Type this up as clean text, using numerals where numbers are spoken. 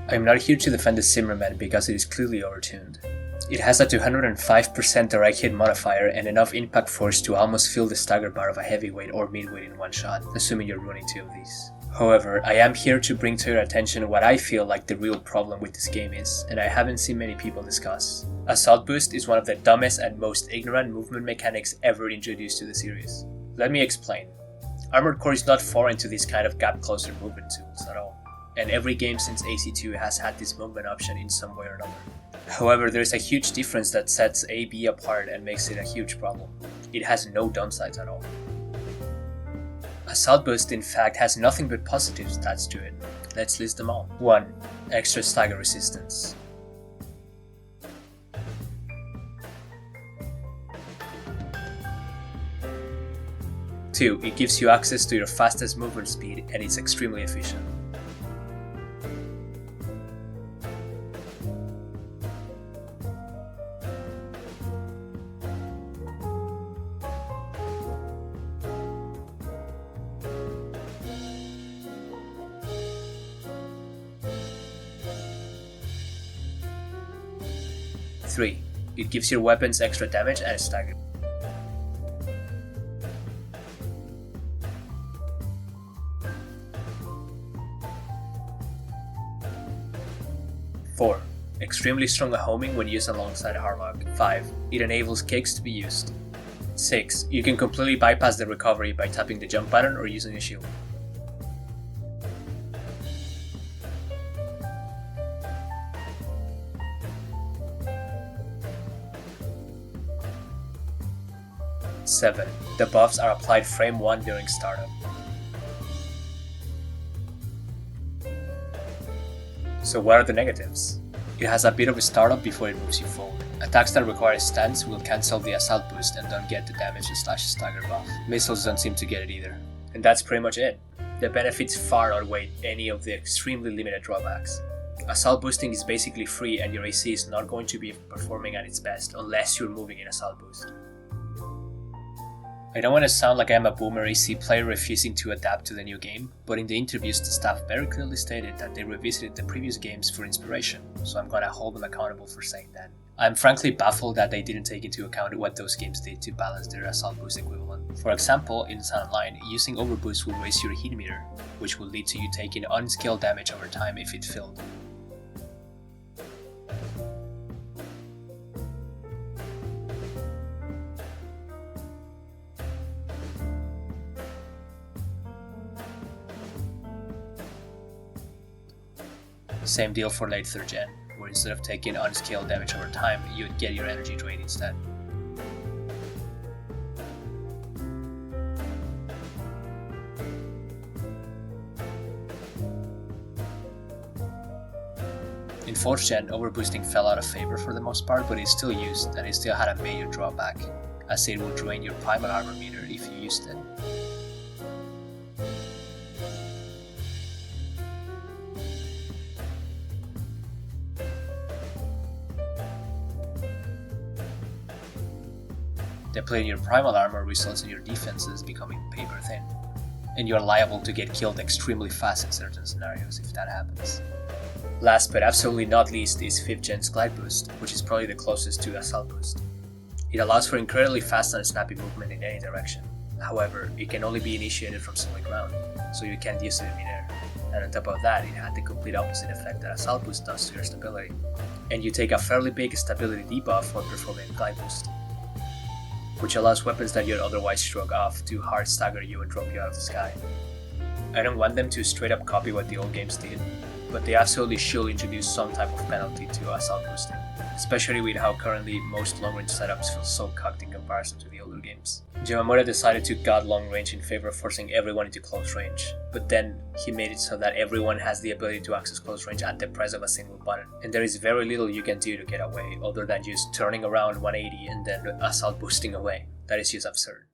I'm not here to defend the Zimmerman because it is clearly overtuned. It has a 205% direct hit modifier and enough impact force to almost fill the stagger bar of a heavyweight or midweight in one shot, assuming you're running 2 of these. However, I am here to bring to your attention what I feel like the real problem with this game is, and I haven't seen many people discuss. Assault Boost is one of the dumbest and most ignorant movement mechanics ever introduced to the series. Let me explain. Armored Core is not foreign to this kind of gap closer movement tools at all, and every game since AC2 has had this movement option in some way or another. However, there is a huge difference that sets AB apart and makes it a huge problem. It has no downsides at all. Assault Boost in fact has nothing but positive stats to it. Let's list them all. 1. Extra stagger resistance. 2. It gives you access to your fastest movement speed and it's extremely efficient. 3. It gives your weapons extra damage and stagger. 4. Extremely strong at homing when used alongside Harlock. 5. It enables kicks to be used. 6. You can completely bypass the recovery by tapping the jump button or using a shield. 7. The buffs are applied frame 1 during startup. So what are the negatives? It has a bit of a startup before it moves you forward. Attacks that require stance will cancel the assault boost and don't get the damage / stagger buff. Missiles don't seem to get it either. And that's pretty much it. The benefits far outweigh any of the extremely limited drawbacks. Assault boosting is basically free and your AC is not going to be performing at its best unless you're moving in assault boost. I don't want to sound like I'm a boomer AC player refusing to adapt to the new game, but in the interviews the staff very clearly stated that they revisited the previous games for inspiration, so I'm gonna hold them accountable for saying that. I'm frankly baffled that they didn't take into account what those games did to balance their assault boost equivalent. For example, in Sun Online, using overboost will raise your hit meter, which will lead to you taking unscaled damage over time if it filled. Same deal for late 3rd gen, where instead of taking unscaled damage over time, you'd get your energy drain instead. In 4th gen, overboosting fell out of favor for the most part, but it's still used, and it still had a major drawback, as it would drain your primal armor meter if you used it. Depleting your primal armor results in your defenses becoming paper thin, and you're liable to get killed extremely fast in certain scenarios if that happens. Last but absolutely not least is 5th gen's glide boost, which is probably the closest to assault boost. It allows for incredibly fast and snappy movement in any direction. However, it can only be initiated from solid ground, so you can't use it in midair. And on top of that, it had the complete opposite effect that assault boost does to your stability, and you take a fairly big stability debuff when performing glide boost, which allows weapons that you'd otherwise shrug off to hard stagger you and drop you out of the sky. I don't want them to straight up copy what the old games did, but they absolutely should introduce some type of penalty to assault boosting, especially with how currently most long-range setups feel so cocked in comparison to the older games. Yamamura decided to gut long range in favor of forcing everyone into close range, but then he made it so that everyone has the ability to access close range at the press of a single button, and there is very little you can do to get away other than just turning around 180 and then assault boosting away. That is just absurd.